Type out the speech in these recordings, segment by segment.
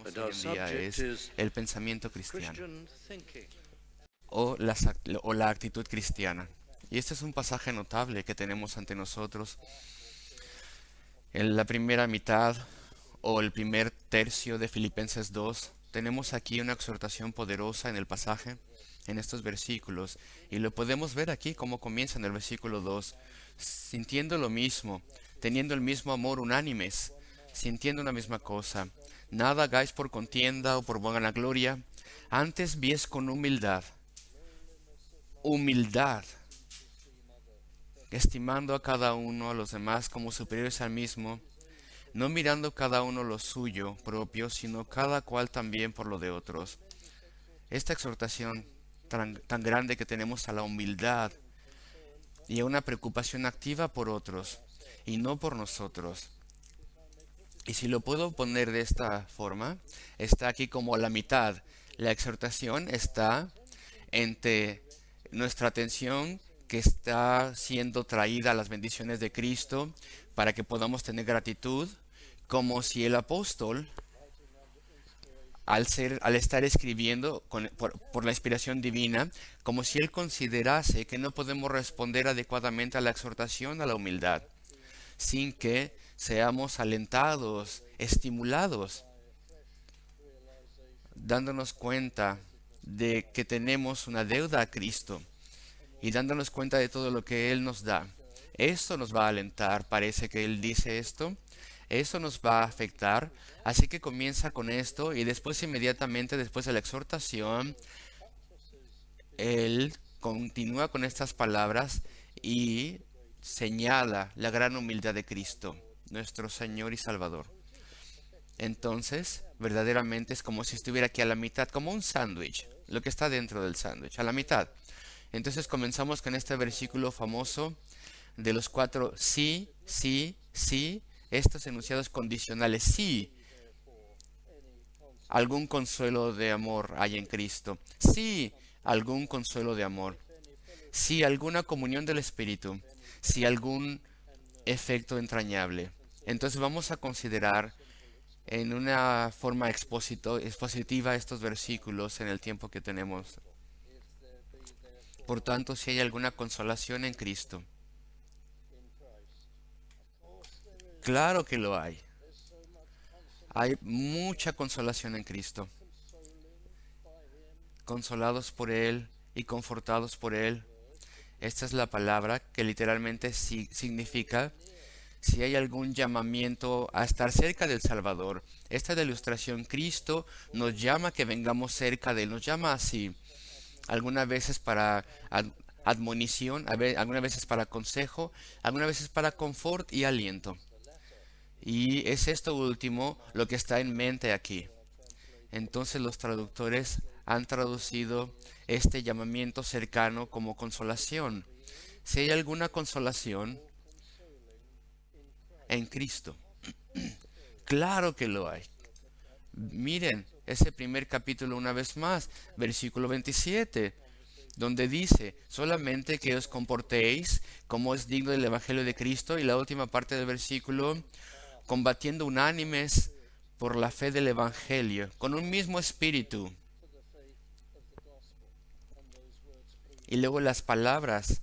tenemos And hoy our en día subject es is el pensamiento cristiano Christian thinking. o la actitud cristiana. Y este es un pasaje notable que tenemos ante nosotros. En la primera mitad o el primer tercio de Filipenses 2, tenemos aquí una exhortación poderosa en el pasaje, en estos versículos, y lo podemos ver aquí como comienza en el versículo 2, sintiendo lo mismo, teniendo el mismo amor unánimes, sintiendo una misma cosa. Nada hagáis por contienda o por vanagloria, antes vies con humildad, humildad, estimando a cada uno a los demás como superiores al mismo, no mirando cada uno lo suyo propio, sino cada cual también por lo de otros. Esta exhortación tan grande que tenemos a la humildad y a una preocupación activa por otros y no por nosotros. Y si lo puedo poner de esta forma, está aquí como a la mitad. La exhortación está entre nuestra atención que está siendo traída a las bendiciones de Cristo para que podamos tener gratitud, como si el apóstol al estar escribiendo por la inspiración divina, como si él considerase que no podemos responder adecuadamente a la exhortación a la humildad, sin que seamos alentados, estimulados, dándonos cuenta de que tenemos una deuda a Cristo y dándonos cuenta de todo lo que Él nos da. Esto nos va a alentar, parece que Él dice esto, eso nos va a afectar, así que comienza con esto y después inmediatamente después de la exhortación, Él continúa con estas palabras y señala la gran humildad de Cristo, nuestro Señor y Salvador. Entonces, verdaderamente es como si estuviera aquí a la mitad, como un sándwich, lo que está dentro del sándwich, a la mitad. Entonces comenzamos con este versículo famoso de los cuatro sí, sí, sí, estos enunciados condicionales. Sí, algún consuelo de amor hay en Cristo. Sí, algún consuelo de amor. Sí, alguna comunión del Espíritu. Sí, algún efecto entrañable. Entonces vamos a considerar en una forma expositiva estos versículos en el tiempo que tenemos. Por tanto, si hay alguna consolación en Cristo, claro que lo hay. Hay mucha consolación en Cristo. Consolados por Él y confortados por Él. Esta es la palabra que literalmente significa si hay algún llamamiento a estar cerca del Salvador. Esta es la ilustración. Cristo nos llama a que vengamos cerca de Él. Nos llama así. Algunas veces para admonición, algunas veces para consejo, algunas veces para confort y aliento. Y es esto último lo que está en mente aquí. Entonces los traductores han traducido este llamamiento cercano como consolación. Si hay alguna consolación en Cristo, claro que lo hay. Miren ese primer capítulo una vez más, versículo 27, donde dice, solamente que os comportéis como es digno del Evangelio de Cristo, y la última parte del versículo, combatiendo unánimes por la fe del Evangelio, con un mismo espíritu. Y luego las palabras,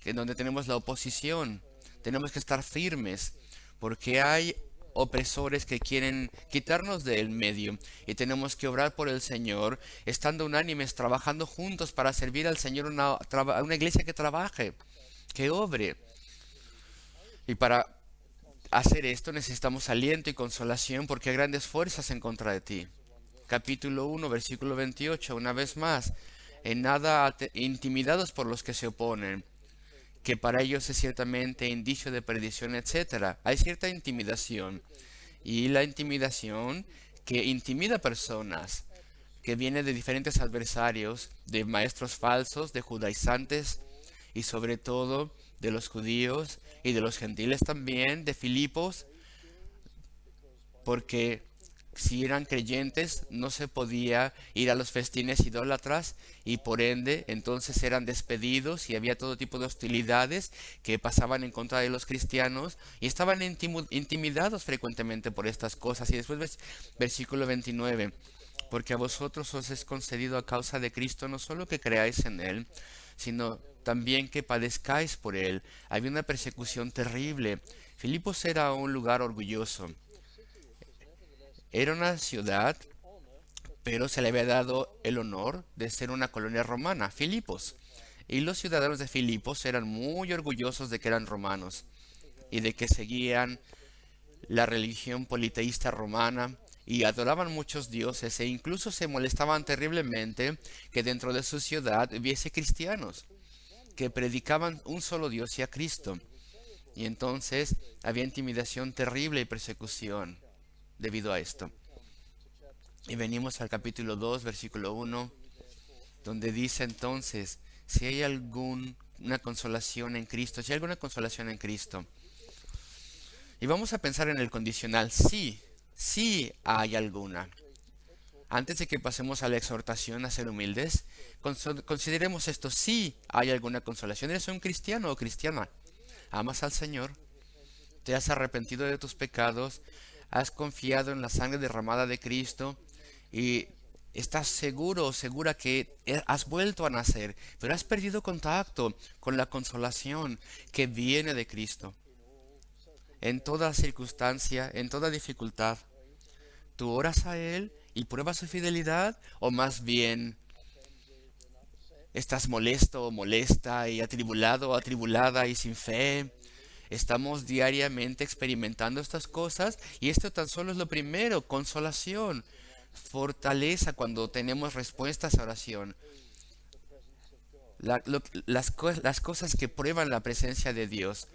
que donde tenemos la oposición, tenemos que estar firmes, porque hay opresores que quieren quitarnos del medio y tenemos que obrar por el Señor, estando unánimes, trabajando juntos para servir al Señor, una iglesia que trabaje, que obre. Y para hacer esto necesitamos aliento y consolación porque hay grandes fuerzas en contra de ti. Capítulo 1, versículo 28, una vez más, en nada intimidados por los que se oponen, que para ellos es ciertamente indicio de perdición, etcétera. Hay cierta intimidación y la intimidación que intimida personas, que viene de diferentes adversarios, de maestros falsos, de judaizantes y sobre todo de los judíos y de los gentiles también, de Filipos, porque si eran creyentes, no se podía ir a los festines idólatras y por ende entonces eran despedidos y había todo tipo de hostilidades que pasaban en contra de los cristianos y estaban intimidados frecuentemente por estas cosas. Y después versículo 29, porque a vosotros os es concedido a causa de Cristo no solo que creáis en Él, sino también que padezcáis por Él. Había una persecución terrible. Filipos era un lugar orgulloso. Era una ciudad, pero se le había dado el honor de ser una colonia romana, Filipos. Y los ciudadanos de Filipos eran muy orgullosos de que eran romanos y de que seguían la religión politeísta romana y adoraban muchos dioses e incluso se molestaban terriblemente que dentro de su ciudad hubiese cristianos que predicaban un solo Dios y a Cristo. Y entonces había intimidación terrible y persecución debido a esto. Y venimos al capítulo 2, versículo 1, donde dice entonces, si hay alguna consolación en Cristo, si hay alguna consolación en Cristo. Y vamos a pensar en el condicional, sí, sí hay alguna. Antes de que pasemos a la exhortación a ser humildes, consideremos esto, sí hay alguna consolación. ¿Eres un cristiano o cristiana? ¿Amas al Señor? ¿Te has arrepentido de tus pecados? ¿Has confiado en la sangre derramada de Cristo? Y estás seguro o segura que has vuelto a nacer, pero has perdido contacto con la consolación que viene de Cristo. En toda circunstancia, en toda dificultad, ¿tú oras a Él y pruebas su fidelidad? ¿O más bien estás molesto o molesta y atribulado o atribulada y sin fe? Estamos diariamente experimentando estas cosas y esto tan solo es lo primero, consolación, fortaleza cuando tenemos respuestas a oración. Las cosas que prueban la presencia de Dios.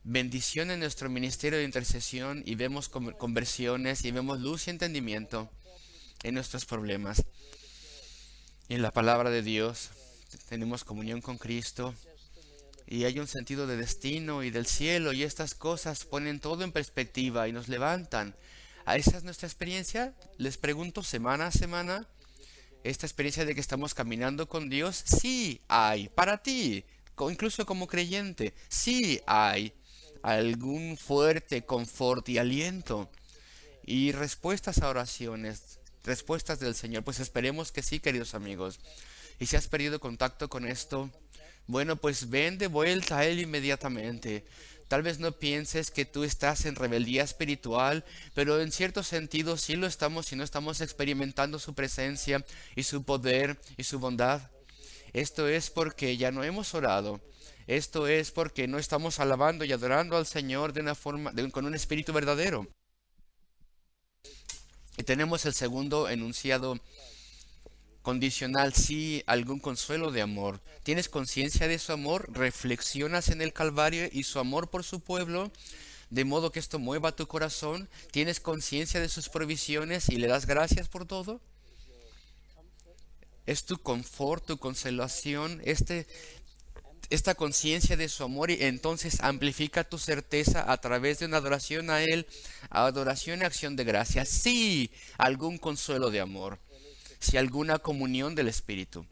Bendición en nuestro ministerio de intercesión y vemos conversiones y vemos luz y entendimiento en nuestros problemas. En la palabra de Dios tenemos comunión con Cristo y hay un sentido de destino y del cielo y estas cosas ponen todo en perspectiva y nos levantan. ¿Esa es nuestra experiencia? Les pregunto semana a semana. Esta experiencia de que estamos caminando con Dios, sí hay, para ti, incluso como creyente, sí hay algún fuerte confort y aliento y respuestas a oraciones, respuestas del Señor. Pues esperemos que sí, queridos amigos. Y si has perdido contacto con esto, bueno, pues ven de vuelta a Él inmediatamente. Tal vez no pienses que tú estás en rebeldía espiritual, pero en cierto sentido sí lo estamos si no estamos experimentando su presencia y su poder y su bondad. Esto es porque ya no hemos orado. Esto es porque no estamos alabando y adorando al Señor de una forma, con un espíritu verdadero. Y tenemos el segundo enunciado condicional, sí, algún consuelo de amor. ¿Tienes conciencia de su amor? ¿Reflexionas en el Calvario y su amor por su pueblo? De modo que esto mueva tu corazón. ¿Tienes conciencia de sus provisiones y le das gracias por todo? Es tu confort, tu consolación, esta conciencia de su amor y entonces amplifica tu certeza a través de una adoración a Él, adoración y acción de gracias. Sí, algún consuelo de amor. Si alguna comunión del Espíritu.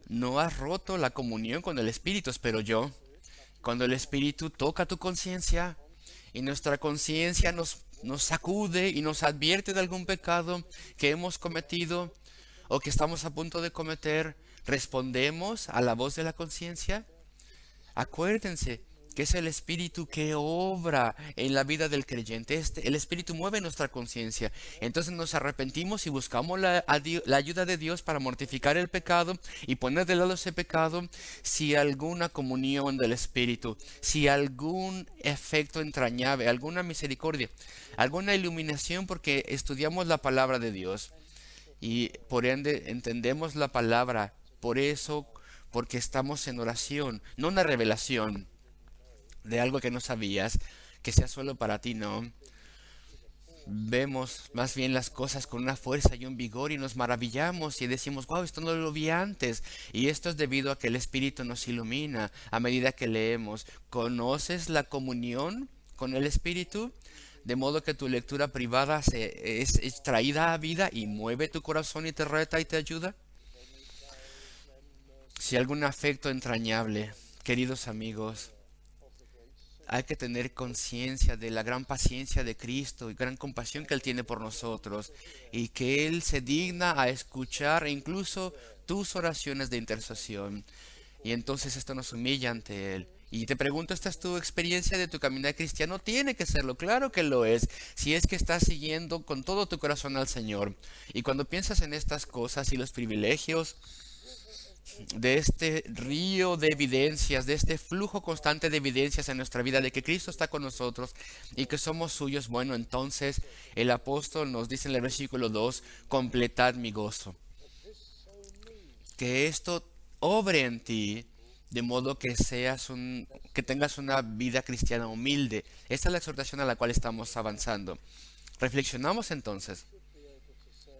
No has roto la comunión con el Espíritu, espero yo. Cuando el Espíritu toca tu conciencia y nuestra conciencia nos sacude y nos advierte de algún pecado que hemos cometido o que estamos a punto de cometer, respondemos a la voz de la conciencia. Acuérdense que es el Espíritu que obra en la vida del creyente. El Espíritu mueve nuestra conciencia. Entonces nos arrepentimos y buscamos la ayuda de Dios para mortificar el pecado y poner de lado ese pecado. Si alguna comunión del Espíritu, si algún efecto entrañable, alguna misericordia, alguna iluminación porque estudiamos la palabra de Dios y por ende entendemos la palabra. Por eso, porque estamos en oración, no una revelación de algo que no sabías, que sea solo para ti, no. Vemos más bien las cosas con una fuerza y un vigor y nos maravillamos y decimos, wow, esto no lo vi antes. Y esto es debido a que el Espíritu nos ilumina a medida que leemos. ¿Conoces la comunión con el Espíritu? de modo que tu lectura privada es traída a vida y mueve tu corazón y te reta y te ayuda. Si algún afecto entrañable, queridos amigos, hay que tener conciencia de la gran paciencia de Cristo y gran compasión que Él tiene por nosotros y que Él se digna a escuchar incluso tus oraciones de intercesión. Y entonces esto nos humilla ante Él. Y te pregunto, ¿esta es tu experiencia de tu caminar cristiano? Tiene que serlo, claro que lo es, si es que estás siguiendo con todo tu corazón al Señor. Y cuando piensas en estas cosas y los privilegios de este río de evidencias, de este flujo constante de evidencias en nuestra vida, de que Cristo está con nosotros y que somos suyos, bueno, entonces el apóstol nos dice en el versículo 2, completad mi gozo. Que esto obre en ti, de modo que que tengas una vida cristiana humilde. Esta es la exhortación a la cual estamos avanzando. Reflexionamos entonces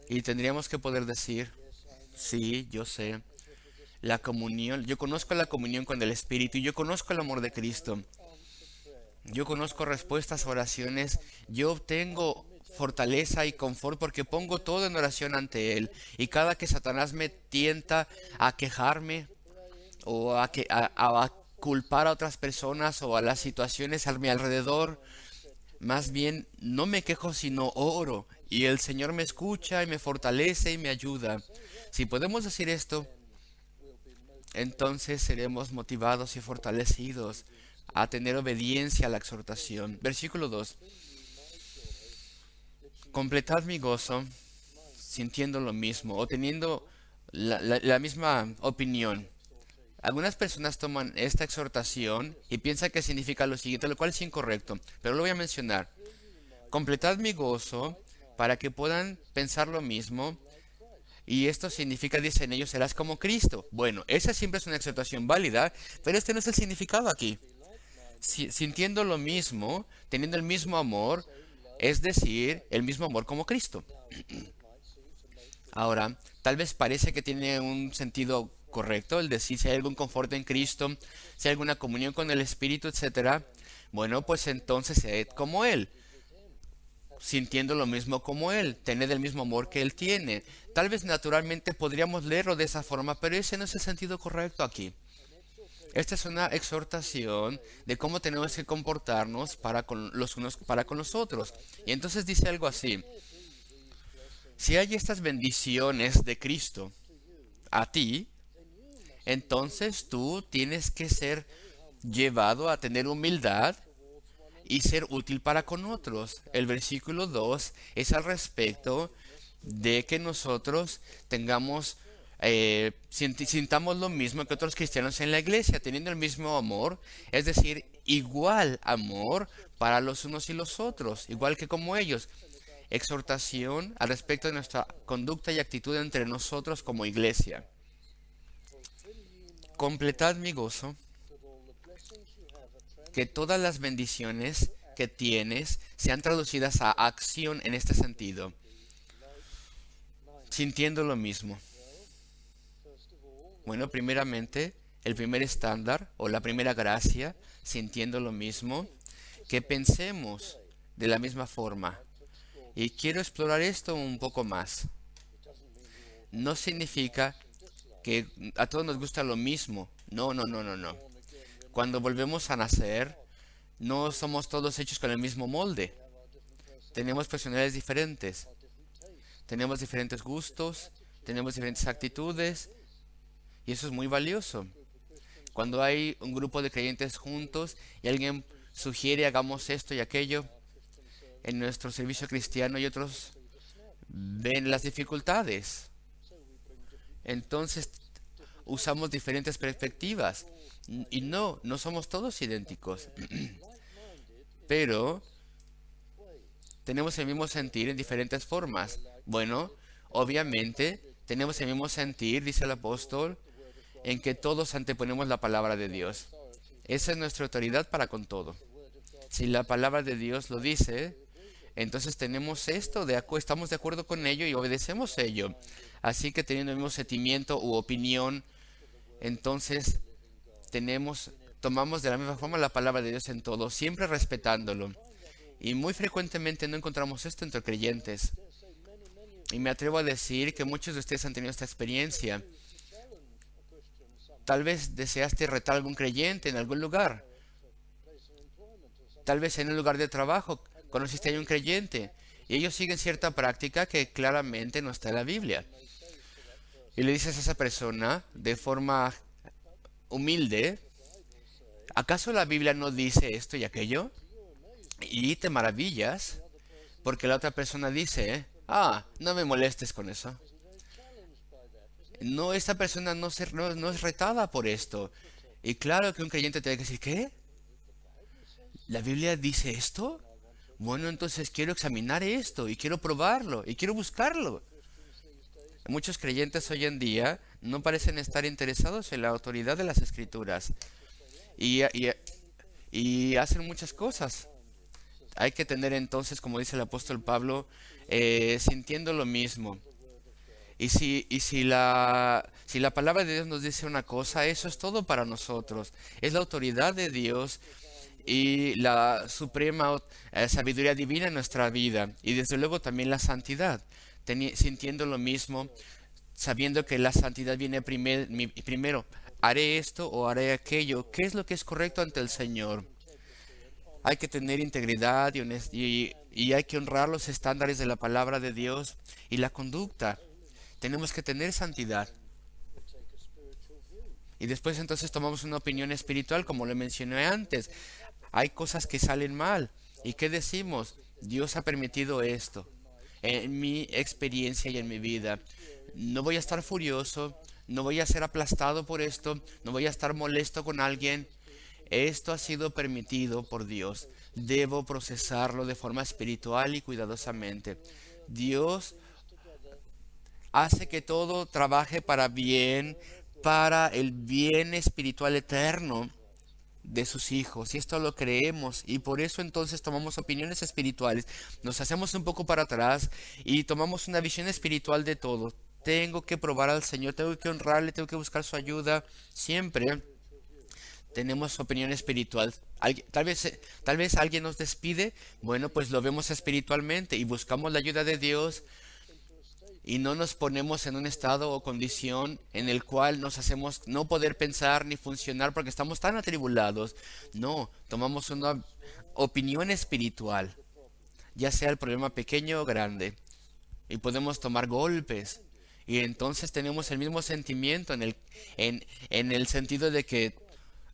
y tendríamos que poder decir, sí, yo sé. La comunión, yo conozco la comunión con el Espíritu, yo conozco el amor de Cristo, yo conozco respuestas a oraciones, yo obtengo fortaleza y confort porque pongo todo en oración ante Él. Y cada que Satanás me tienta a quejarme o a culpar a otras personas o a las situaciones a mi alrededor, más bien no me quejo sino oro. Y el Señor me escucha y me fortalece y me ayuda. Si podemos decir esto, entonces seremos motivados y fortalecidos a tener obediencia a la exhortación. Versículo 2. Completad mi gozo sintiendo lo mismo o teniendo la misma opinión. Algunas personas toman esta exhortación y piensan que significa lo siguiente, lo cual es incorrecto, pero lo voy a mencionar. Completad mi gozo para que puedan pensar lo mismo. Y esto significa, dicen ellos, serás como Cristo. Bueno, esa siempre es una exhortación válida, pero este no es el significado aquí. Sintiendo lo mismo, teniendo el mismo amor, es decir, el mismo amor como Cristo. Ahora, tal vez parece que tiene un sentido correcto el decir si hay algún confort en Cristo, si hay alguna comunión con el Espíritu, etcétera. Bueno, pues entonces sed como Él, sintiendo lo mismo como Él, tener el mismo amor que Él tiene. Tal vez naturalmente podríamos leerlo de esa forma, pero ese no es el sentido correcto aquí. Esta es una exhortación de cómo tenemos que comportarnos para con los unos para con los otros. Y entonces dice algo así: si hay estas bendiciones de Cristo a ti, entonces tú tienes que ser llevado a tener humildad y ser útil para con otros. El versículo 2 es al respecto de que nosotros sintamos lo mismo que otros cristianos en la iglesia, teniendo el mismo amor, es decir, igual amor para los unos y los otros, igual que como ellos. Exhortación al respecto de nuestra conducta y actitud entre nosotros como iglesia. Completad mi gozo, que todas las bendiciones que tienes sean traducidas a acción en este sentido, sintiendo lo mismo. Bueno, primeramente, el primer estándar o la primera gracia, sintiendo lo mismo, que pensemos de la misma forma. Y quiero explorar esto un poco más. No significa que a todos nos gusta lo mismo. No, no, no, no, no. Cuando volvemos a nacer, no somos todos hechos con el mismo molde. Tenemos personalidades diferentes. Tenemos diferentes gustos, tenemos diferentes actitudes, y eso es muy valioso. Cuando hay un grupo de creyentes juntos y alguien sugiere hagamos esto y aquello en nuestro servicio cristiano y otros ven las dificultades, entonces usamos diferentes perspectivas y no somos todos idénticos, pero tenemos el mismo sentir en diferentes formas. Bueno, obviamente tenemos el mismo sentir, dice el apóstol, en que todos anteponemos la palabra de Dios. Esa es nuestra autoridad para con todo. Si la palabra de Dios lo dice, entonces tenemos esto, estamos de acuerdo con ello y obedecemos ello. Así que teniendo el mismo sentimiento u opinión, entonces tomamos de la misma forma la palabra de Dios en todo, siempre respetándolo. Y muy frecuentemente no encontramos esto entre creyentes. Y me atrevo a decir que muchos de ustedes han tenido esta experiencia. Tal vez deseaste retar a algún creyente en algún lugar. Tal vez en un lugar de trabajo conociste a un creyente y ellos siguen cierta práctica que claramente no está en la Biblia. Y le dices a esa persona de forma humilde, ¿acaso la Biblia no dice esto y aquello? Y te maravillas porque la otra persona dice, no me molestes con eso. No, esta persona no es retada por esto. Y claro que un creyente tiene que decir, ¿qué? ¿La Biblia dice esto? Bueno, entonces quiero examinar esto y quiero probarlo y quiero buscarlo. Muchos creyentes hoy en día no parecen estar interesados en la autoridad de las escrituras y, y- y hacen muchas cosas. Hay que tener entonces, como dice el apóstol Pablo, sintiendo lo mismo. Si la palabra de Dios nos dice una cosa, eso es todo para nosotros. Es la autoridad de Dios y la suprema sabiduría divina en nuestra vida. Y desde luego también la santidad. Sintiendo lo mismo, sabiendo que la santidad viene primero. ¿Haré esto o haré aquello? ¿Qué es lo que es correcto ante el Señor? Hay que tener integridad y hay que honrar los estándares de la palabra de Dios y la conducta. Tenemos que tener santidad. Y después entonces tomamos una opinión espiritual, como le mencioné antes. Hay cosas que salen mal. ¿Y qué decimos? Dios ha permitido esto en mi experiencia y en mi vida. No voy a estar furioso, no voy a ser aplastado por esto, no voy a estar molesto con alguien. Esto ha sido permitido por Dios. Debo procesarlo de forma espiritual y cuidadosamente. Dios hace que todo trabaje para bien, para el bien espiritual eterno de sus hijos, y esto lo creemos, y por eso entonces tomamos opiniones espirituales, nos hacemos un poco para atrás y tomamos una visión espiritual de todo. Tengo que probar al Señor, tengo que honrarle, tengo que buscar su ayuda. Siempre tenemos opinión espiritual. Tal vez alguien nos despide, bueno, pues lo vemos espiritualmente y buscamos la ayuda de Dios y no nos ponemos en un estado o condición en el cual nos hacemos no poder pensar ni funcionar porque estamos tan atribulados. No, tomamos una opinión espiritual, ya sea el problema pequeño o grande, y podemos tomar golpes. Y entonces tenemos el mismo sentimiento en el sentido de que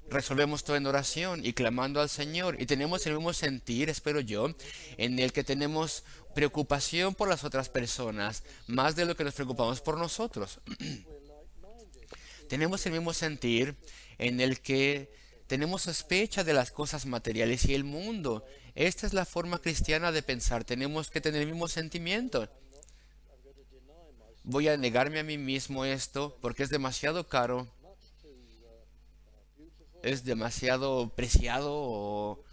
resolvemos todo en oración y clamando al Señor. Y tenemos el mismo sentir, espero yo, en el que tenemos preocupación por las otras personas, más de lo que nos preocupamos por nosotros. Tenemos el mismo sentir en el que tenemos sospecha de las cosas materiales y el mundo. Esta es la forma cristiana de pensar. Tenemos que tener el mismo sentimiento. Voy a negarme a mí mismo esto porque es demasiado caro, es demasiado preciado o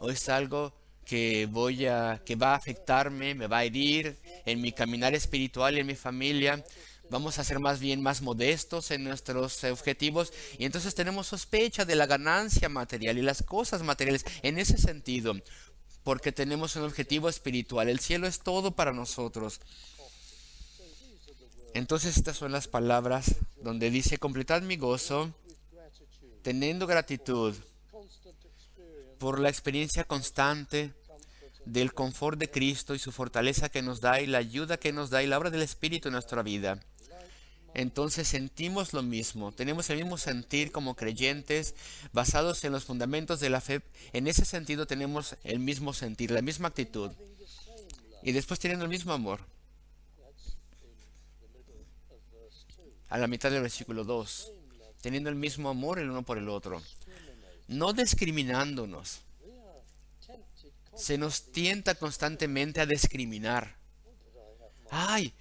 es algo que va a afectarme, me va a herir en mi caminar espiritual y en mi familia. Vamos a ser más bien más modestos en nuestros objetivos y entonces tenemos sospecha de la ganancia material y las cosas materiales en ese sentido, porque tenemos un objetivo espiritual. El cielo es todo para nosotros. Entonces estas son las palabras donde dice: completad mi gozo teniendo gratitud por la experiencia constante del confort de Cristo y su fortaleza que nos da y la ayuda que nos da y la obra del Espíritu en nuestra vida. Entonces sentimos lo mismo, tenemos el mismo sentir como creyentes basados en los fundamentos de la fe. En ese sentido tenemos el mismo sentir, la misma actitud y después teniendo el mismo amor. A la mitad del versículo 2, teniendo el mismo amor el uno por el otro, no discriminándonos. Se nos tienta constantemente a discriminar. Ay,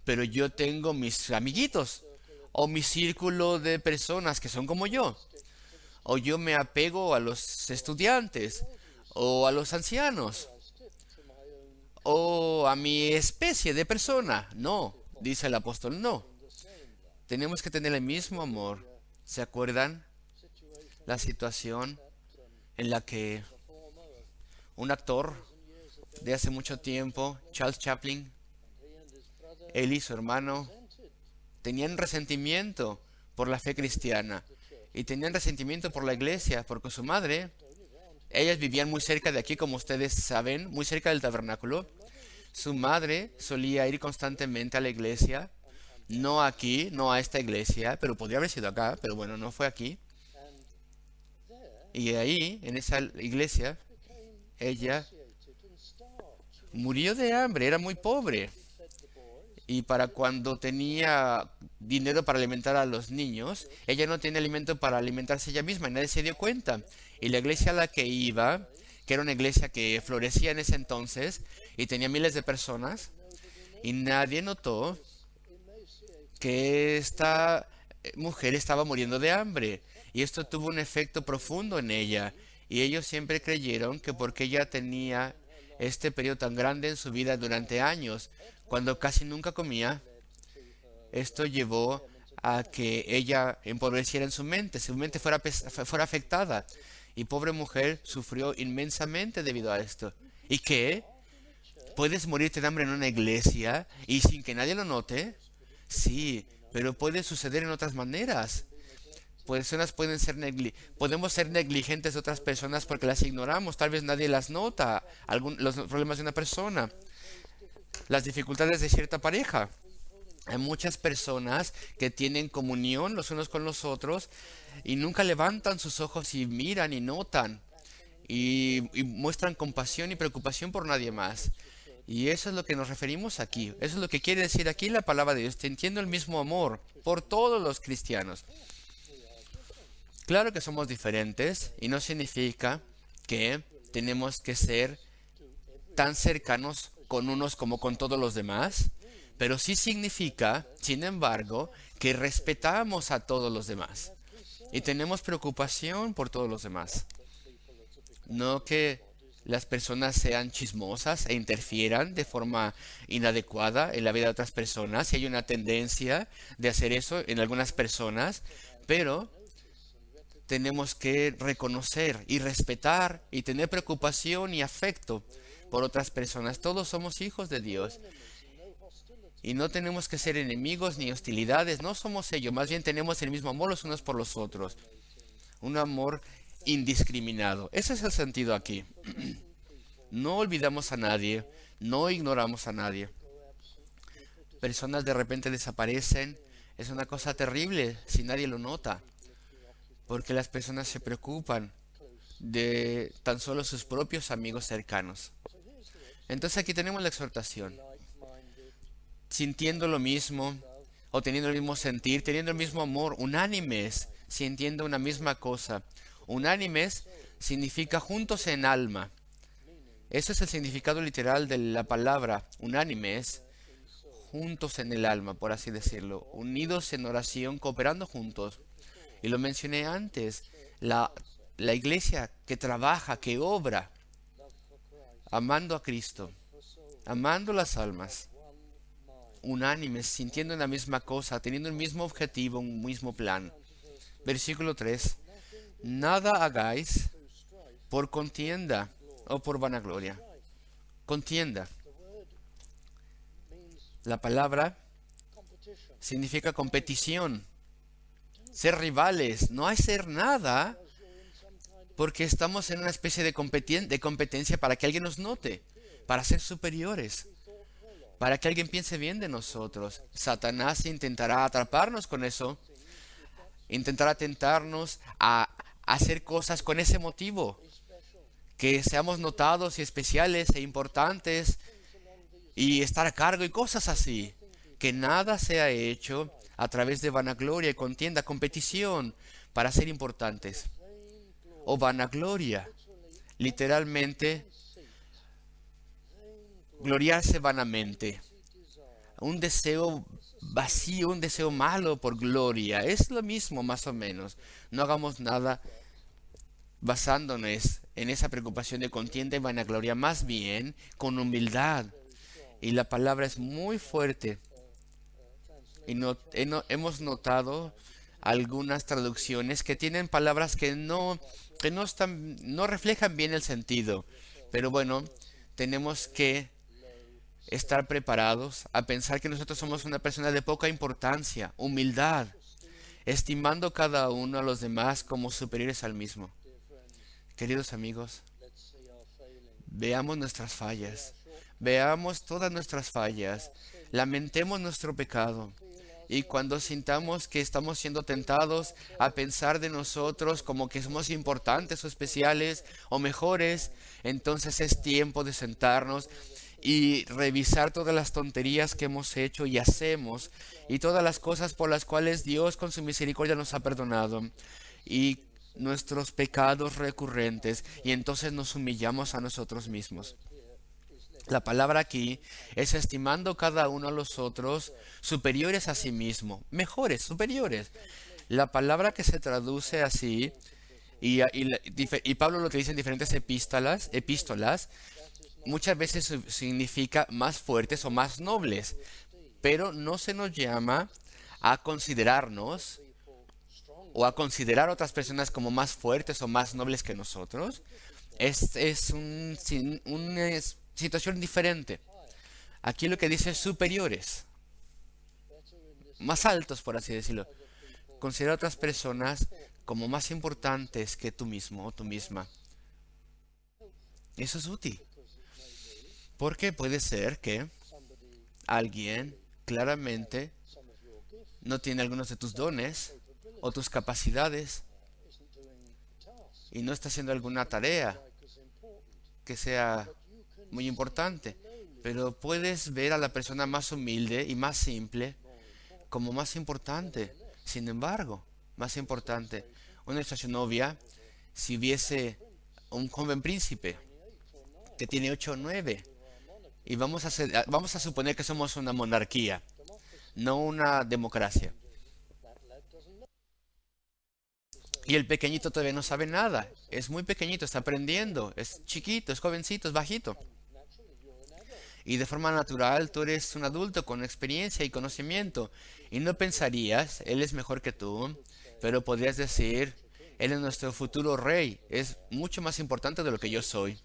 pero yo tengo mis amiguitos o mi círculo de personas que son como yo. O yo me apego a los estudiantes o a los ancianos o a mi especie de persona. No, dice el apóstol, no. Tenemos que tener el mismo amor. ¿Se acuerdan la situación en la que un actor de hace mucho tiempo, Charles Chaplin, él y su hermano tenían resentimiento por la fe cristiana y tenían resentimiento por la iglesia, porque su madre, ellas vivían muy cerca de aquí, como ustedes saben, muy cerca del tabernáculo. Su madre solía ir constantemente a la iglesia, no aquí, no a esta iglesia, pero podría haber sido acá, pero bueno, no fue aquí. Y ahí, en esa iglesia, ella murió de hambre, era muy pobre. Y para cuando tenía dinero para alimentar a los niños, ella no tenía alimento para alimentarse ella misma y nadie se dio cuenta. Y la iglesia a la que iba, que era una iglesia que florecía en ese entonces y tenía miles de personas, y nadie notó que esta mujer estaba muriendo de hambre. Y esto tuvo un efecto profundo en ella. Y ellos siempre creyeron que porque ella tenía este periodo tan grande en su vida durante años, cuando casi nunca comía, esto llevó a que ella empobreciera en su mente fuera afectada. Y pobre mujer sufrió inmensamente debido a esto. ¿Y qué? ¿Puedes morirte de hambre en una iglesia y sin que nadie lo note? Sí, pero puede suceder en otras maneras. Personas podemos ser negligentes de otras personas porque las ignoramos, tal vez nadie las nota, los problemas de una persona, las dificultades de cierta pareja. Hay muchas personas que tienen comunión los unos con los otros y nunca levantan sus ojos y miran y notan y muestran compasión y preocupación por nadie más. Y eso es lo que nos referimos aquí. Eso es lo que quiere decir aquí la palabra de Dios. Entiendo el mismo amor por todos los cristianos. Claro que somos diferentes y no significa que tenemos que ser tan cercanos con unos como con todos los demás, pero sí significa, sin embargo, que respetamos a todos los demás y tenemos preocupación por todos los demás. No que las personas sean chismosas e interfieran de forma inadecuada en la vida de otras personas. Y hay una tendencia de hacer eso en algunas personas, pero tenemos que reconocer y respetar y tener preocupación y afecto por otras personas. Todos somos hijos de Dios y no tenemos que ser enemigos ni hostilidades. No somos ellos, más bien tenemos el mismo amor los unos por los otros. Un amor indiscriminado. Ese es el sentido aquí. No olvidamos a nadie, no ignoramos a nadie. Personas de repente desaparecen. Es una cosa terrible si nadie lo nota, porque las personas se preocupan de tan solo sus propios amigos cercanos. Entonces aquí tenemos la exhortación. Sintiendo lo mismo, o teniendo el mismo sentir, teniendo el mismo amor, unánimes, sintiendo una misma cosa. Unánimes significa juntos en alma. Ese es el significado literal de la palabra unánimes, juntos en el alma, por así decirlo, unidos en oración, cooperando juntos. Y lo mencioné antes, la iglesia que trabaja, que obra, amando a Cristo, amando las almas, unánimes, sintiendo la misma cosa, teniendo el mismo objetivo, un mismo plan. Versículo 3. Nada hagáis por contienda o por vanagloria. Contienda. La palabra significa competición, ser rivales. No hay ser nada porque estamos en una especie de competencia para que alguien nos note, para ser superiores, para que alguien piense bien de nosotros. Satanás intentará atraparnos con eso, intentará tentarnos a hacer cosas con ese motivo, que seamos notados y especiales e importantes y estar a cargo y cosas así. Que nada sea hecho a través de vanagloria y contienda, competición para ser importantes. O vanagloria, literalmente, gloriarse vanamente. Un deseo vacío, un deseo malo por gloria. Es lo mismo más o menos. No hagamos nada basándonos en esa preocupación de contienda y vanagloria, más bien con humildad. Y la palabra es muy fuerte. Y hemos notado algunas traducciones que tienen palabras que no reflejan bien el sentido. Pero bueno, tenemos que estar preparados a pensar que nosotros somos una persona de poca importancia, humildad, estimando cada uno a los demás como superiores al mismo. Queridos amigos, veamos nuestras fallas, veamos todas nuestras fallas, lamentemos nuestro pecado. Y cuando sintamos que estamos siendo tentados a pensar de nosotros como que somos importantes o especiales o mejores, entonces es tiempo de sentarnos y revisar todas las tonterías que hemos hecho y hacemos y todas las cosas por las cuales Dios con su misericordia nos ha perdonado y nuestros pecados recurrentes, y entonces nos humillamos a nosotros mismos. La palabra aquí es estimando cada uno a los otros superiores a sí mismo, mejores, superiores. La palabra que se traduce así, y Pablo lo utiliza en diferentes epístolas, muchas veces significa más fuertes o más nobles, pero no se nos llama a considerarnos o a considerar a otras personas como más fuertes o más nobles que nosotros. Una situación diferente. Aquí lo que dice es superiores, más altos, por así decirlo. Considera a otras personas como más importantes que tú mismo o tú misma. Eso es útil, porque puede ser que alguien claramente no tiene algunos de tus dones o tus capacidades y no está haciendo alguna tarea que sea muy importante, pero puedes ver a la persona más humilde y más simple como más importante. Sin embargo, más importante, una nuestra novia, si hubiese un joven príncipe que tiene 8 o 9, y vamos a suponer que somos una monarquía, no una democracia. Y el pequeñito todavía no sabe nada. Es muy pequeñito, está aprendiendo. Es chiquito, es jovencito, es bajito. Y de forma natural tú eres un adulto con experiencia y conocimiento. Y no pensarías, él es mejor que tú, pero podrías decir, él es nuestro futuro rey. Es mucho más importante de lo que yo soy.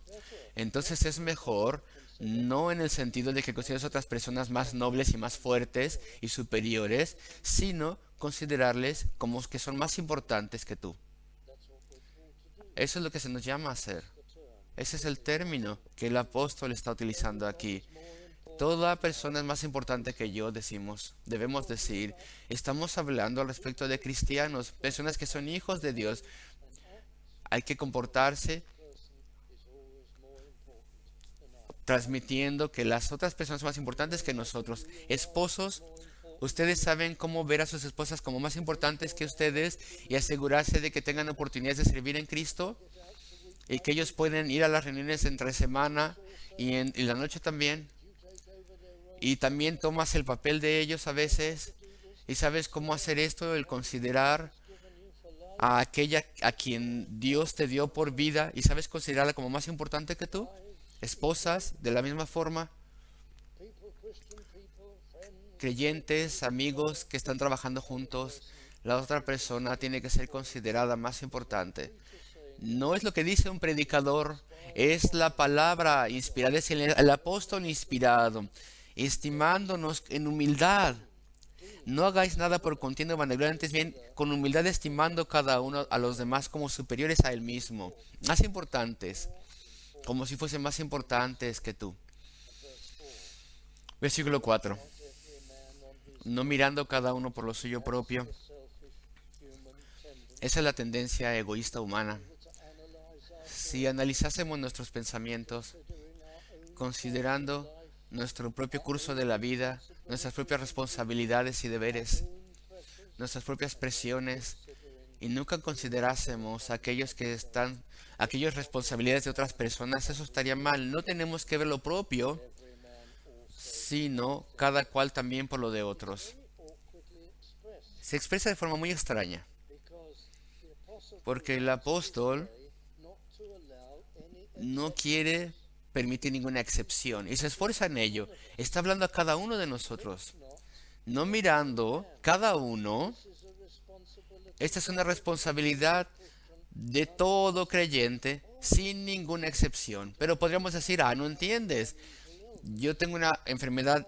Entonces es mejor, no en el sentido de que consideres a otras personas más nobles y más fuertes y superiores, sino considerarles como que son más importantes que tú. Eso es lo que se nos llama a hacer. Ese es el término que el apóstol está utilizando aquí. Toda persona es más importante que yo, decimos. Debemos decir, estamos hablando al respecto de cristianos, personas que son hijos de Dios. Hay que comportarse transmitiendo que las otras personas son más importantes que nosotros. Esposos, ustedes saben cómo ver a sus esposas como más importantes que ustedes y asegurarse de que tengan oportunidades de servir en Cristo y que ellos pueden ir a las reuniones entre semana y la noche también. Y también tomas el papel de ellos a veces y sabes cómo hacer esto, el considerar a aquella a quien Dios te dio por vida y sabes considerarla como más importante que tú. Esposas, de la misma forma, creyentes, amigos que están trabajando juntos, la otra persona tiene que ser considerada más importante. No es lo que dice un predicador, es la palabra inspirada, es el apóstol inspirado, estimándonos en humildad. No hagáis nada por contienda o vanagloria, antes bien con humildad estimando cada uno a los demás como superiores a él mismo, más importantes, como si fuesen más importantes que tú. Versículo 4. No mirando cada uno por lo suyo propio. Esa es la tendencia egoísta humana. Si analizásemos nuestros pensamientos, considerando nuestro propio curso de la vida, nuestras propias responsabilidades y deberes, nuestras propias presiones, y nunca considerásemos aquellas responsabilidades de otras personas, eso estaría mal. No tenemos que ver lo propio, sino cada cual también por lo de otros. Se expresa de forma muy extraña, porque el apóstol no quiere permitir ninguna excepción y se esfuerza en ello. Está hablando a cada uno de nosotros, no mirando cada uno. Esta es una responsabilidad de todo creyente sin ninguna excepción. Pero podríamos decir, ah, no entiendes. Yo tengo una enfermedad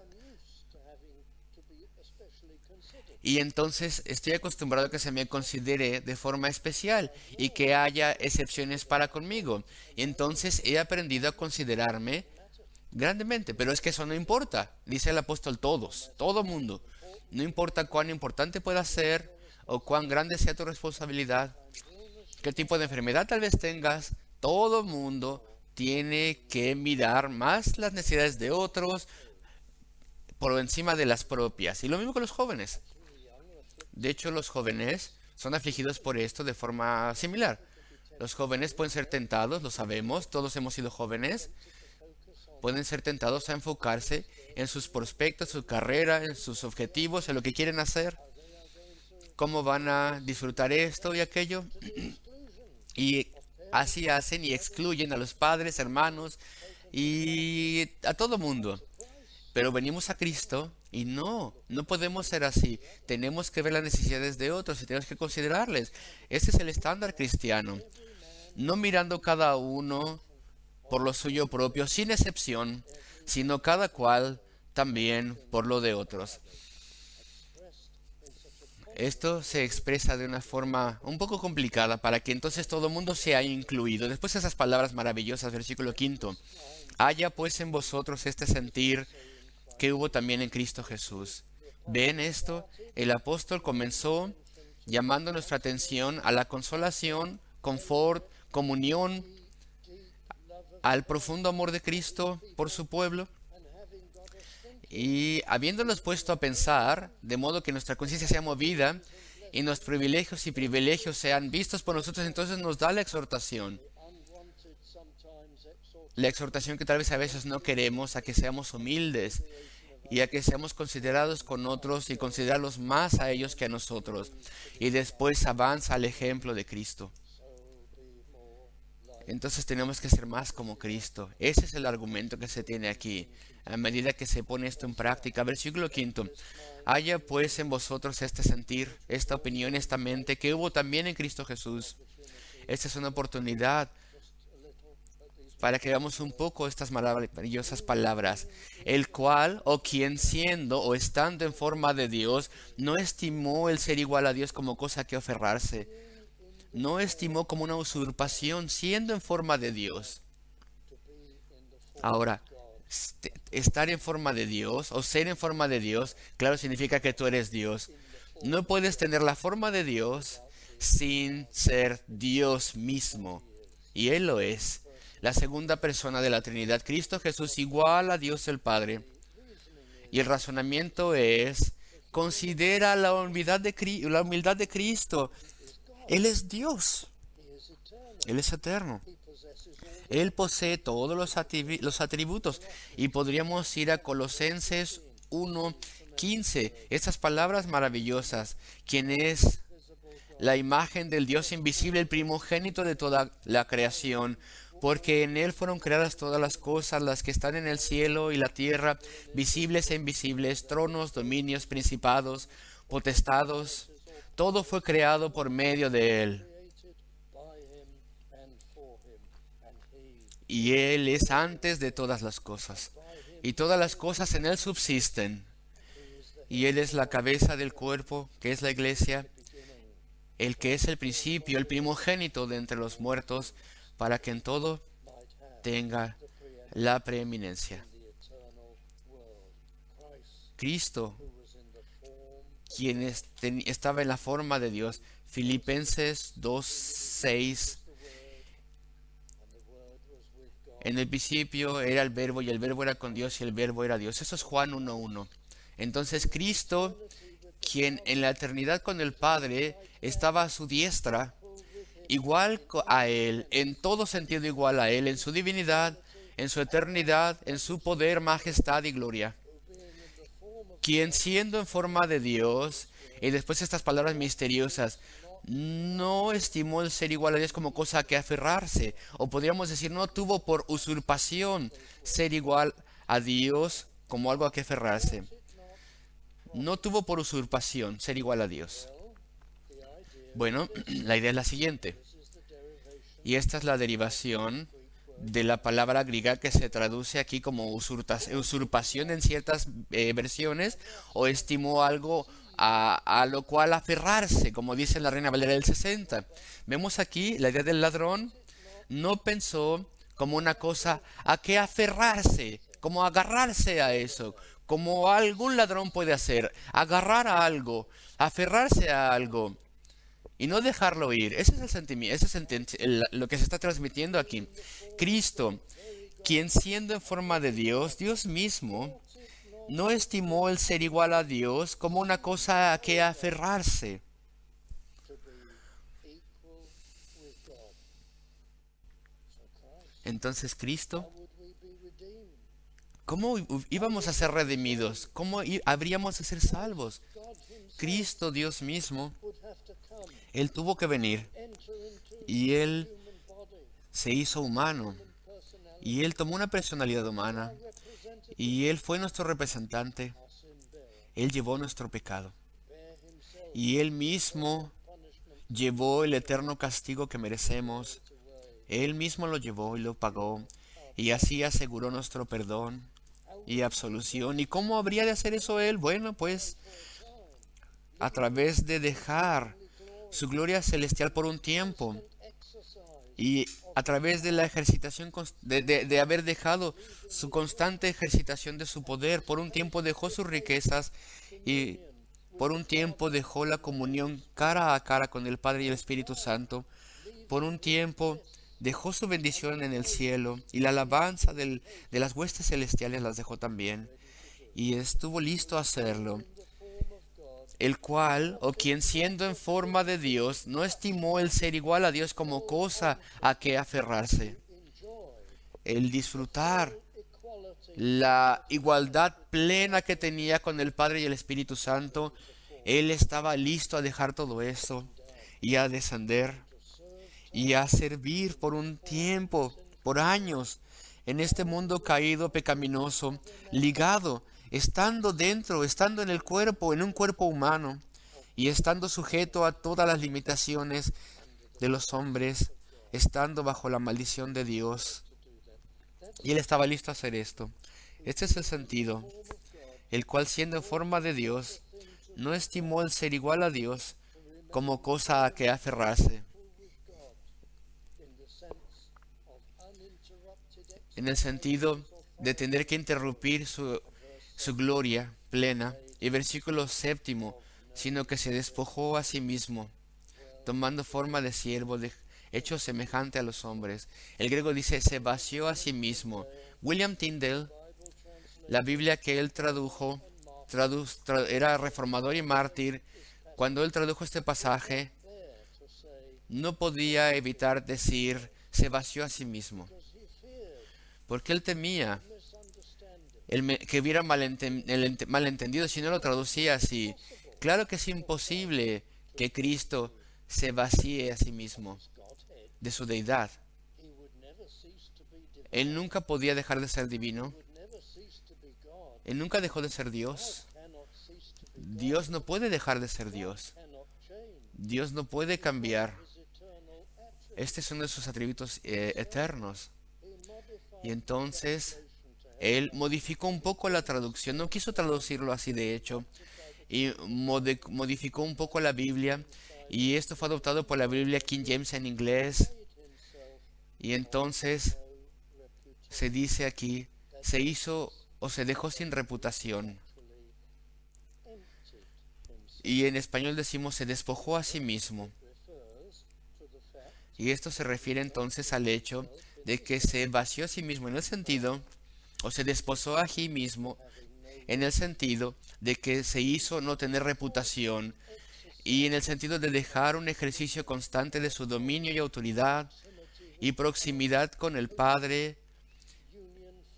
y entonces estoy acostumbrado a que se me considere de forma especial y que haya excepciones para conmigo. Y entonces he aprendido a considerarme grandemente, pero es que eso no importa, dice el apóstol todos, todo mundo. No importa cuán importante pueda ser o cuán grande sea tu responsabilidad, qué tipo de enfermedad tal vez tengas, todo mundo tiene que mirar más las necesidades de otros por encima de las propias. Y lo mismo con los jóvenes. De hecho, los jóvenes son afligidos por esto de forma similar. Los jóvenes pueden ser tentados, lo sabemos, todos hemos sido jóvenes, pueden ser tentados a enfocarse en sus prospectos, su carrera, en sus objetivos, en lo que quieren hacer, cómo van a disfrutar esto y aquello. Y así hacen y excluyen a los padres, hermanos y a todo mundo. Pero venimos a Cristo y no podemos ser así. Tenemos que ver las necesidades de otros y tenemos que considerarles. Ese es el estándar cristiano. No mirando cada uno por lo suyo propio, sin excepción, sino cada cual también por lo de otros. Esto se expresa de una forma un poco complicada para que entonces todo el mundo sea incluido. Después esas palabras maravillosas, versículo 5. Haya pues en vosotros este sentir que hubo también en Cristo Jesús. ¿Ven esto? El apóstol comenzó llamando nuestra atención a la consolación, confort, comunión, al profundo amor de Cristo por su pueblo. Y habiéndonos puesto a pensar, de modo que nuestra conciencia sea movida y nuestros privilegios y privilegios sean vistos por nosotros, entonces nos da la exhortación. La exhortación que tal vez a veces no queremos, a que seamos humildes y a que seamos considerados con otros y considerarlos más a ellos que a nosotros. Y después avanza al ejemplo de Cristo. Entonces tenemos que ser más como Cristo. Ese es el argumento que se tiene aquí. A medida que se pone esto en práctica. Versículo 5. Haya pues en vosotros este sentir, esta opinión, esta mente que hubo también en Cristo Jesús. Esta es una oportunidad para que veamos un poco estas maravillosas palabras. El cual, o quien siendo o estando en forma de Dios, no estimó el ser igual a Dios como cosa que aferrarse. No estimó como una usurpación siendo en forma de Dios. Ahora, estar en forma de Dios o ser en forma de Dios, claro, significa que tú eres Dios. No puedes tener la forma de Dios sin ser Dios mismo. Y Él lo es. La segunda persona de la Trinidad, Cristo Jesús, igual a Dios el Padre. Y el razonamiento es, considera la humildad de Cristo. Él es Dios. Él es eterno. Él posee todos los atributos. Y podríamos ir a Colosenses 1:15. Estas palabras maravillosas. Quien es la imagen del Dios invisible, el primogénito de toda la creación. Porque en Él fueron creadas todas las cosas, las que están en el cielo y la tierra, visibles e invisibles, tronos, dominios, principados, potestados. Todo fue creado por medio de Él. Y Él es antes de todas las cosas. Y todas las cosas en Él subsisten. Y Él es la cabeza del cuerpo, que es la iglesia, el que es el principio, el primogénito de entre los muertos, para que en todo tenga la preeminencia. Cristo, quien estaba en la forma de Dios. Filipenses 2:6. En el principio era el verbo y el verbo era con Dios y el verbo era Dios. Eso es Juan 1:1. Entonces Cristo, quien en la eternidad con el Padre estaba a su diestra, igual a Él, en todo sentido igual a Él, en su divinidad, en su eternidad, en su poder, majestad y gloria. Quien siendo en forma de Dios, y después estas palabras misteriosas, no estimó el ser igual a Dios como cosa a que aferrarse, o podríamos decir, no tuvo por usurpación ser igual a Dios como algo a que aferrarse. No tuvo por usurpación ser igual a Dios. Bueno, la idea es la siguiente. Y esta es la derivación de la palabra griega que se traduce aquí como usurpación en ciertas versiones, o estimó algo a lo cual aferrarse, como dice la Reina Valera del 60. Vemos aquí la idea del ladrón no pensó como una cosa a que aferrarse, como agarrarse a eso, como algún ladrón puede hacer, agarrar a algo, aferrarse a algo y no dejarlo ir. Ese es el sentimiento, ese es lo que se está transmitiendo aquí. Cristo, quien siendo en forma de Dios, Dios mismo, no estimó el ser igual a Dios como una cosa a que aferrarse. Entonces Cristo, ¿cómo íbamos a ser redimidos? ¿Cómo habríamos de ser salvos? Cristo, Dios mismo, Él tuvo que venir y Él se hizo humano y Él tomó una personalidad humana y Él fue nuestro representante. Él llevó nuestro pecado y Él mismo llevó el eterno castigo que merecemos. Él mismo lo llevó y lo pagó y así aseguró nuestro perdón y absolución. ¿Y cómo habría de hacer eso Él? Bueno, pues a través de dejar su gloria celestial por un tiempo y a través de la ejercitación, de haber dejado su constante ejercitación de su poder, por un tiempo dejó sus riquezas y por un tiempo dejó la comunión cara a cara con el Padre y el Espíritu Santo, por un tiempo dejó su bendición en el cielo y la alabanza de las huestes celestiales las dejó también y estuvo listo a hacerlo, el cual, o quien siendo en forma de Dios, no estimó el ser igual a Dios como cosa a que aferrarse. El disfrutar la igualdad plena que tenía con el Padre y el Espíritu Santo, Él estaba listo a dejar todo eso y a descender y a servir por un tiempo, por años, en este mundo caído, pecaminoso, ligado, estando dentro, estando en el cuerpo, en un cuerpo humano, y estando sujeto a todas las limitaciones de los hombres, estando bajo la maldición de Dios. Y Él estaba listo a hacer esto. Este es el sentido, el cual siendo en forma de Dios, no estimó el ser igual a Dios como cosa a que aferrarse, en el sentido de tener que interrumpir su gloria plena. Y versículo séptimo, sino que se despojó a sí mismo, tomando forma de siervo, hecho semejante a los hombres. El griego dice, se vació a sí mismo. William Tyndale, la Biblia que él tradujo, era reformador y mártir. Cuando él tradujo este pasaje, no podía evitar decir, se vació a sí mismo, porque él temía que hubiera malentendido si no lo traducía así. Claro que es imposible que Cristo se vacíe a sí mismo de su deidad. Él nunca podía dejar de ser divino. Él nunca dejó de ser Dios. Dios no puede dejar de ser Dios. Dios no puede cambiar. Este es uno de sus atributos eternos. Y entonces Él modificó un poco la traducción. No quiso traducirlo así de hecho. Y modificó un poco la Biblia. Y esto fue adoptado por la Biblia King James en inglés. Y entonces se dice aquí, se hizo o se dejó sin reputación. Y en español decimos se despojó a sí mismo. Y esto se refiere entonces al hecho de que se vació a sí mismo en el sentido, o se desposó a sí mismo en el sentido de que se hizo no tener reputación y en el sentido de dejar un ejercicio constante de su dominio y autoridad y proximidad con el Padre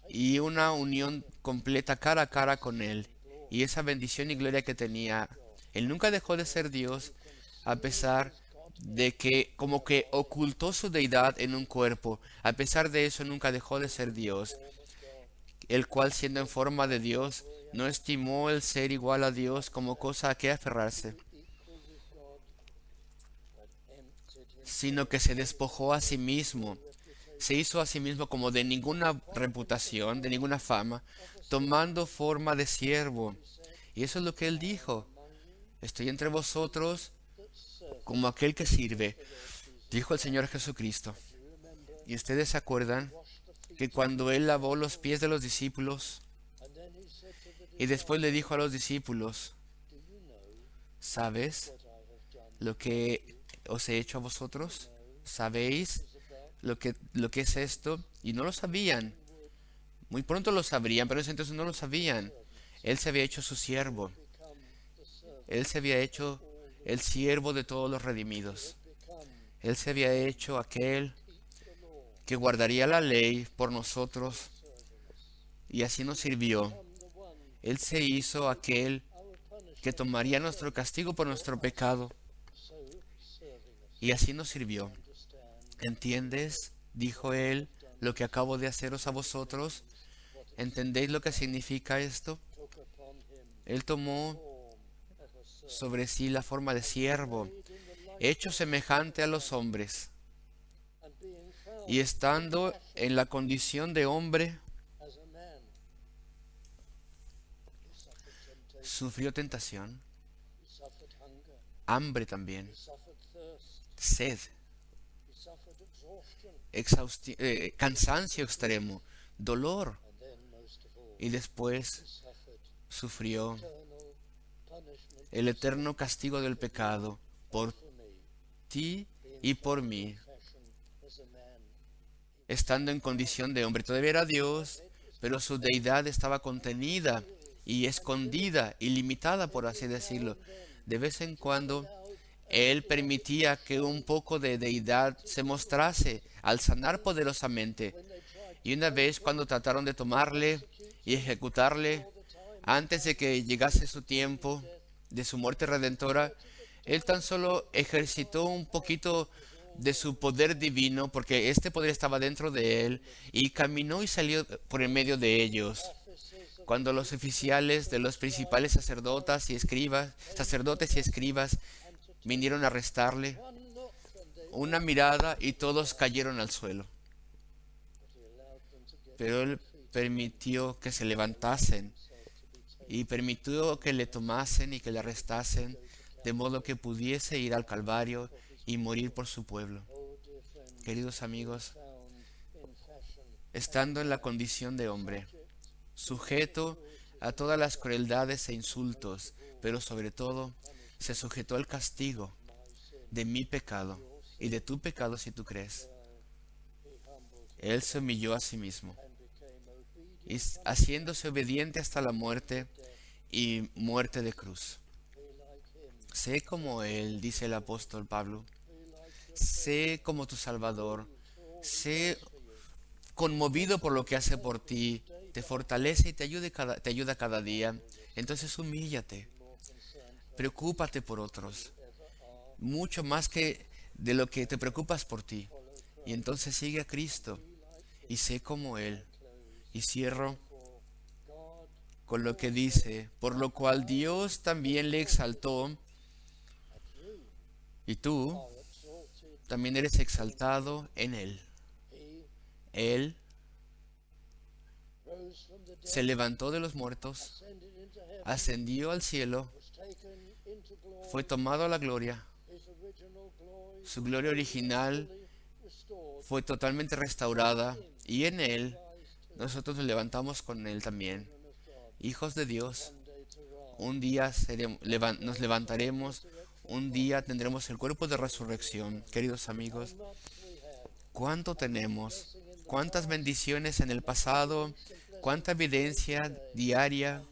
y una unión completa cara a cara con Él y esa bendición y gloria que tenía. Él nunca dejó de ser Dios a pesar de que como que ocultó su deidad en un cuerpo. A pesar de eso nunca dejó de ser Dios, el cual siendo en forma de Dios no estimó el ser igual a Dios como cosa a que aferrarse, sino que se despojó a sí mismo, se hizo a sí mismo como de ninguna reputación, de ninguna fama, tomando forma de siervo. Y eso es lo que él dijo: estoy entre vosotros como aquel que sirve, dijo el Señor Jesucristo. Y ustedes se acuerdan que cuando él lavó los pies de los discípulos y después le dijo a los discípulos: ¿sabes lo que os he hecho a vosotros? ¿Sabéis lo que es esto? Y no lo sabían. Muy pronto lo sabrían, pero en ese entonces no lo sabían. Él se había hecho su siervo. Él se había hecho el siervo de todos los redimidos. Él se había hecho aquel que guardaría la ley por nosotros y así nos sirvió. Él se hizo aquel que tomaría nuestro castigo por nuestro pecado y así nos sirvió. ¿Entiendes?, dijo él, lo que acabo de haceros a vosotros. ¿Entendéis lo que significa esto? Él tomó sobre sí la forma de siervo, hecho semejante a los hombres, y estando en la condición de hombre, sufrió tentación, hambre también, sed, cansancio extremo, dolor, y después sufrió el eterno castigo del pecado por ti y por mí, estando en condición de hombre. Todavía era Dios, pero su deidad estaba contenida y escondida y limitada, por así decirlo. De vez en cuando, él permitía que un poco de deidad se mostrase al sanar poderosamente. Y una vez, cuando trataron de tomarle y ejecutarle, antes de que llegase su tiempo de su muerte redentora, él tan solo ejercitó un poquito de su poder divino, porque este poder estaba dentro de él, y caminó y salió por en medio de ellos. Cuando los oficiales de los principales sacerdotes y escribas vinieron a arrestarle, una mirada y todos cayeron al suelo. Pero él permitió que se levantasen y permitió que le tomasen y que le arrestasen, de modo que pudiese ir al Calvario y morir por su pueblo. Queridos amigos, estando en la condición de hombre, sujeto a todas las crueldades e insultos, pero sobre todo se sujetó al castigo de mi pecado y de tu pecado si tú crees. Él se humilló a sí mismo, y haciéndose obediente hasta la muerte y muerte de cruz. Sé como Él, dice el apóstol Pablo, sé como tu Salvador, sé conmovido por lo que hace por ti, te fortalece y te ayuda cada día. Entonces humíllate, preocúpate por otros, mucho más que de lo que te preocupas por ti. Y entonces sigue a Cristo y sé como Él. Y cierro con lo que dice: por lo cual Dios también le exaltó, y tú también eres exaltado en Él. Él se levantó de los muertos, ascendió al cielo, fue tomado a la gloria. Su gloria original fue totalmente restaurada, y en Él nosotros nos levantamos con Él también. Hijos de Dios, un día nos levantaremos, un día tendremos el cuerpo de resurrección. Queridos amigos, ¿cuánto tenemos? ¿Cuántas bendiciones en el pasado? ¿Cuánta evidencia diaria?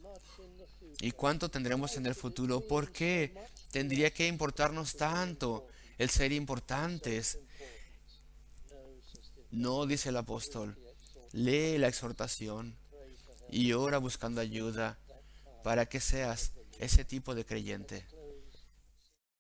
¿Y cuánto tendremos en el futuro? ¿Por qué tendría que importarnos tanto el ser importantes? No, dice el apóstol. Lee la exhortación y ora buscando ayuda para que seas ese tipo de creyente.